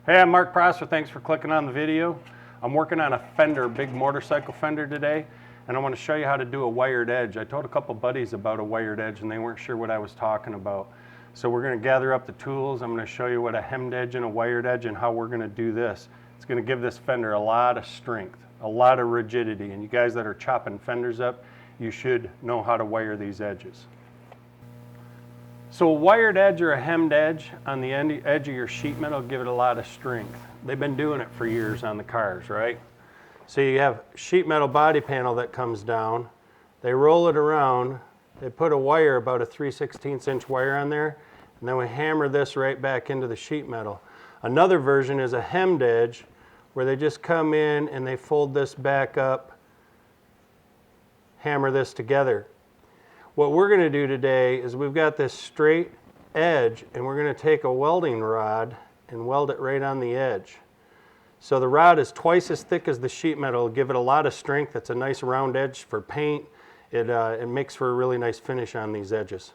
Hey, I'm Mark Prosser. Thanks for clicking on the video. I'm working on a Fender, big motorcycle Fender today, and I want to show you how to do a wired edge. I told a couple buddies about a wired edge and they weren't sure what I was talking about. So we're going to gather up the tools. I'm going to show you what a hemmed edge and a wired edge and how we're going to do this. It's going to give this Fender a lot of strength, a lot of rigidity, and you guys that are chopping Fenders up, you should know how to wire these edges. So a wired edge or a hemmed edge on the edge of your sheet metal will give it a lot of strength. They've been doing it for years on the cars, right? So you have sheet metal body panel that comes down, they roll it around, they put a wire, about a 3/16 inch wire on there, and then we hammer this right back into the sheet metal. Another version is a hemmed edge where they just come in and they fold this back up, hammer this together. What we're going to do today is we've got this straight edge and we're going to take a welding rod and weld it right on the edge. So the rod is twice as thick as the sheet metal. It'll give it a lot of strength. It's a nice round edge for paint. It makes for a really nice finish on these edges.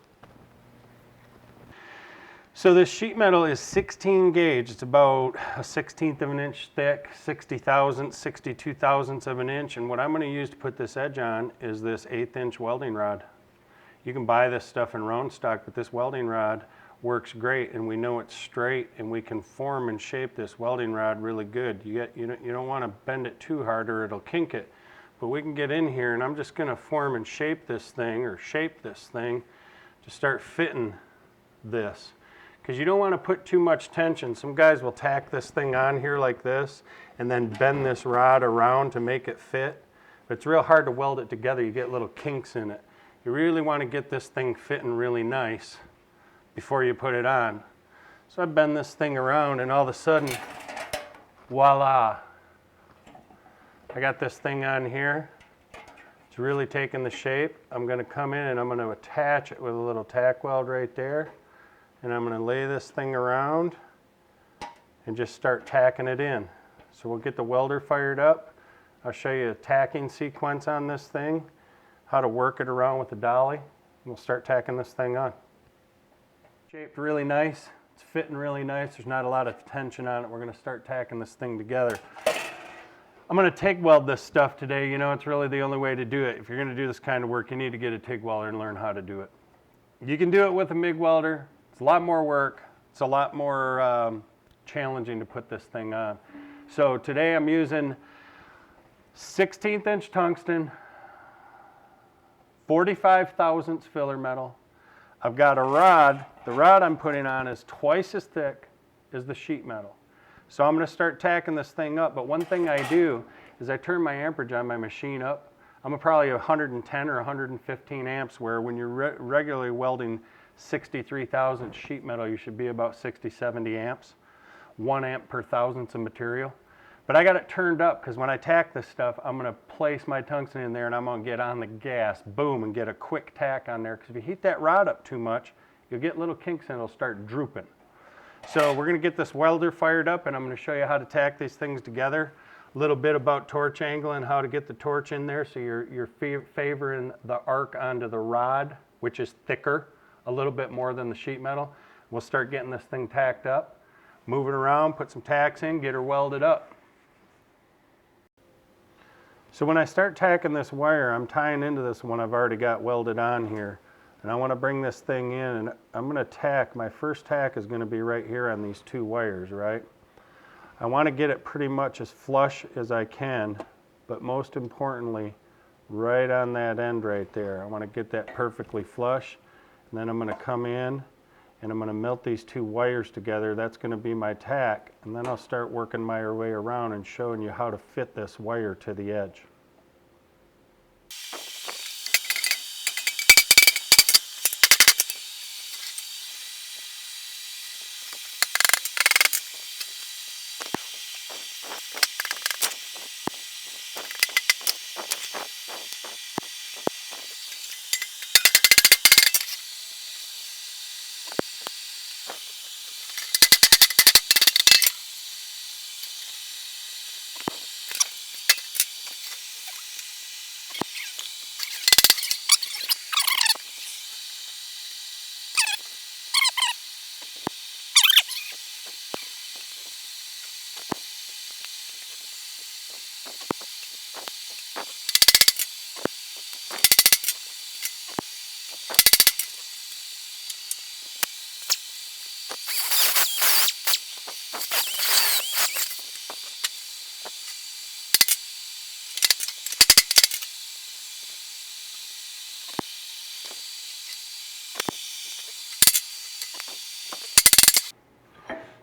So this sheet metal is 16 gauge. It's about a 1/16 of an inch thick, 60 thousandths, 62 thousandths of an inch. And what I'm going to use to put this edge on is this 1/8 inch welding rod. You can buy this stuff in round stock, but this welding rod works great, and we know it's straight, and we can form and shape this welding rod really good. You don't want to bend it too hard or it'll kink it. But we can get in here, and I'm just going to form and shape this thing, or shape this thing, to start fitting this. Because you don't want to put too much tension. Some guys will tack this thing on here like this, and then bend this rod around to make it fit. But it's real hard to weld it together. You get little kinks in it. You really want to get this thing fitting really nice before you put it on. So I bend this thing around, and all of a sudden, voila! I got this thing on here. It's really taking the shape. I'm going to come in and I'm going to attach it with a little tack weld right there. And I'm going to lay this thing around and just start tacking it in. So we'll get the welder fired up. I'll show you a tacking sequence on this thing, how to work it around with the dolly. And we'll start tacking this thing on. Shaped really nice. It's fitting really nice. There's not a lot of tension on it. We're going to start tacking this thing together. I'm going to TIG weld this stuff today. You know, it's really the only way to do it. If you're going to do this kind of work, you need to get a TIG welder and learn how to do it. You can do it with a MIG welder. It's a lot more work. It's a lot more challenging to put this thing on. So today I'm using 1/16 inch tungsten, 45 thousandths filler metal. I've got a rod. The rod I'm putting on is twice as thick as the sheet metal. So I'm going to start tacking this thing up, but one thing I do is I turn my amperage on my machine up. I'm probably 110 or 115 amps, where when you're regularly welding 63 thousandths sheet metal, you should be about 60, 70 amps, 1 amp per thousandths of material. But I got it turned up because when I tack this stuff, I'm going to place my tungsten in there and I'm going to get on the gas, boom, and get a quick tack on there, because if you heat that rod up too much, you'll get little kinks and it'll start drooping. So we're going to get this welder fired up, and I'm going to show you how to tack these things together. A little bit about torch angle and how to get the torch in there so you're favoring the arc onto the rod, which is thicker, a little bit more than the sheet metal. We'll start getting this thing tacked up, move it around, put some tacks in, get her welded up. So when I start tacking this wire, I'm tying into this one I've already got welded on here. And I want to bring this thing in, and I'm going to tack. My first tack is going to be right here on these two wires, right? I want to get it pretty much as flush as I can, but most importantly, right on that end right there. I want to get that perfectly flush, and then I'm going to come in and I'm going to melt these two wires together. That's going to be my tack, and then I'll start working my way around and showing you how to fit this wire to the edge.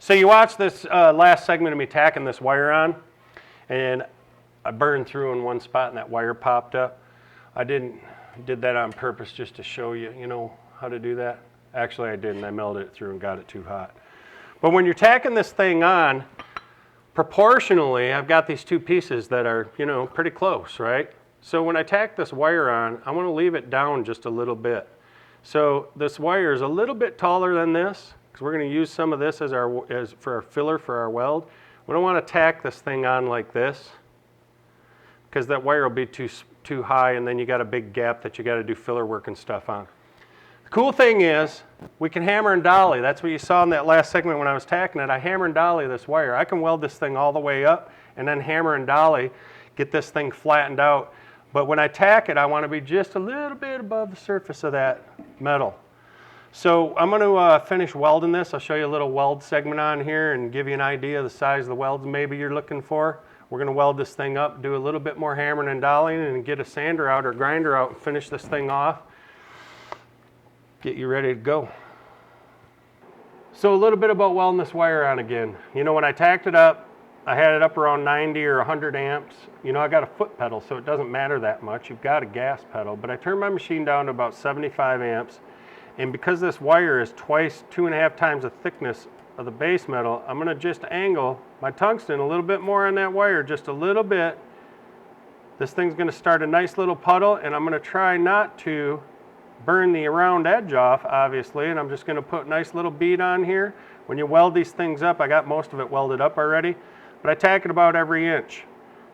So you watched this last segment of me tacking this wire on, and I burned through in one spot and that wire popped up. I did that on purpose just to show you, you know, how to do that. Actually, I didn't. I melted it through and got it too hot. But when you're tacking this thing on, proportionally, I've got these two pieces that are, you know, pretty close, right? So when I tack this wire on, I want to leave it down just a little bit. So this wire is a little bit taller than this, because we're going to use some of this as for our filler for our weld. We don't want to tack this thing on like this, because that wire will be too high, and then you got a big gap that you got to do filler work and stuff on. The cool thing is, we can hammer and dolly. That's what you saw in that last segment when I was tacking it. I hammer and dolly this wire. I can weld this thing all the way up, and then hammer and dolly, get this thing flattened out. But when I tack it, I want to be just a little bit above the surface of that metal. So I'm going to finish welding this. I'll show you a little weld segment on here and give you an idea of the size of the welds maybe you're looking for. We're going to weld this thing up, do a little bit more hammering and dollying, and get a sander out or grinder out and finish this thing off. Get you ready to go. So a little bit about welding this wire on again. You know, when I tacked it up, I had it up around 90 or 100 amps. You know, I got a foot pedal, so it doesn't matter that much. You've got a gas pedal, but I turned my machine down to about 75 amps. And because this wire is 2.5 times the thickness of the base metal, I'm gonna just angle my tungsten a little bit more on that wire, just a little bit. This thing's gonna start a nice little puddle, and I'm gonna try not to burn the round edge off, obviously, and I'm just gonna put a nice little bead on here. When you weld these things up, I got most of it welded up already, but I tack it about every inch.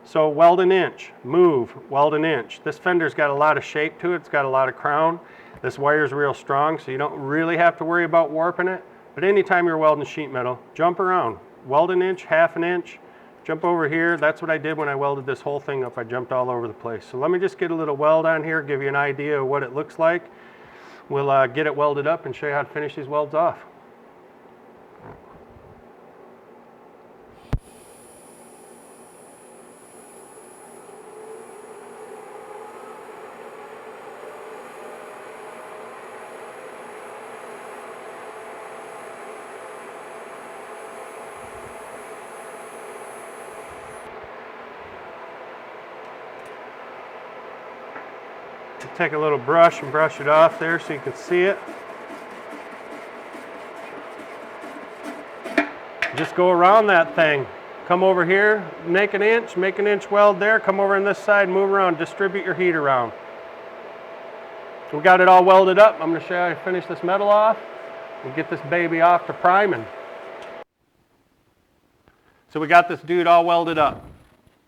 So weld an inch, move, weld an inch. This Fender's got a lot of shape to it, it's got a lot of crown. This wire's real strong, so you don't really have to worry about warping it. But anytime you're welding sheet metal, jump around. Weld an inch, half an inch, jump over here. That's what I did when I welded this whole thing up. I jumped all over the place. So let me just get a little weld on here, give you an idea of what it looks like. We'll get it welded up and show you how to finish these welds off. Take a little brush and brush it off there so you can see it. Just go around that thing. Come over here, make an inch weld there, come over on this side, move around, distribute your heat around. We got it all welded up. I'm going to show you how to finish this metal off and get this baby off to priming. So we got this dude all welded up.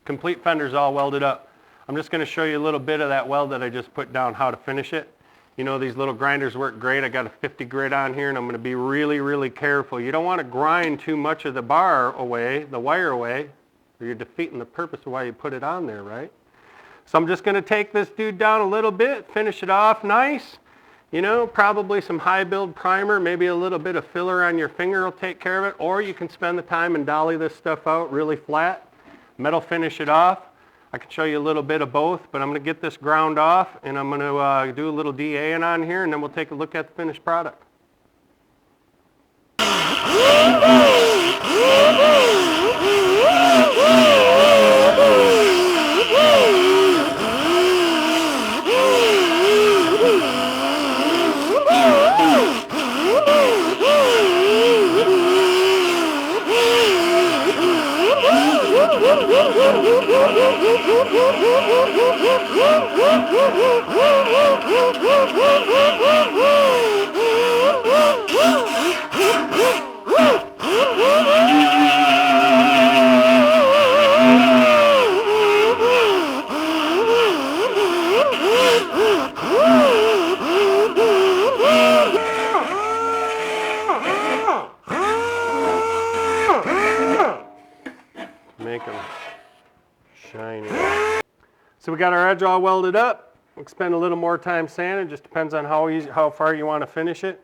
Complete Fender's all welded up. I'm just going to show you a little bit of that weld that I just put down, how to finish it. You know, these little grinders work great. I got a 50 grit on here, and I'm going to be really, really careful. You don't want to grind too much of the bar away, the wire away, or you're defeating the purpose of why you put it on there, right? So I'm just going to take this dude down a little bit, finish it off nice. You know, probably some high build primer, maybe a little bit of filler on your finger will take care of it, or you can spend the time and dolly this stuff out really flat, metal finish it off. I can show you a little bit of both, but I'm going to get this ground off, and I'm going to do a little DAing on here, and then we'll take a look at the finished product. Make them shiny. So we got our edge all welded up. We'll spend a little more time sanding. Just depends on how far you want to finish it.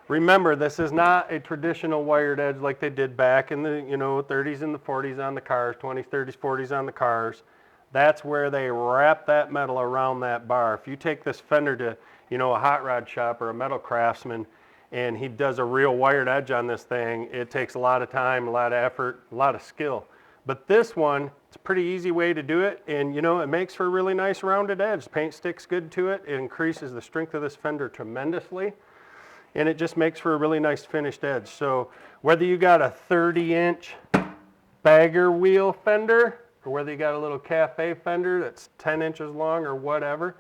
Remember, this is not a traditional wired edge like they did back in the 30s and the 40s on the cars, 20s, 30s, 40s on the cars. That's where they wrap that metal around that bar. If you take this Fender to a hot rod shop or a metal craftsman, and he does a real wired edge on this thing. It takes a lot of time, a lot of effort, a lot of skill. But this one, it's a pretty easy way to do it, and you know, it makes for a really nice rounded edge. The paint sticks good to it. It increases the strength of this fender tremendously, and it just makes for a really nice finished edge. So whether you got a 30-inch bagger wheel fender, or whether you got a little cafe fender that's 10 inches long or whatever,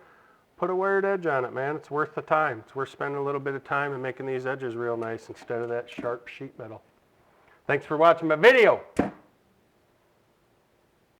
put a wired edge on it, man. It's worth the time. It's worth spending a little bit of time and making these edges real nice instead of that sharp sheet metal. Thanks for watching my video.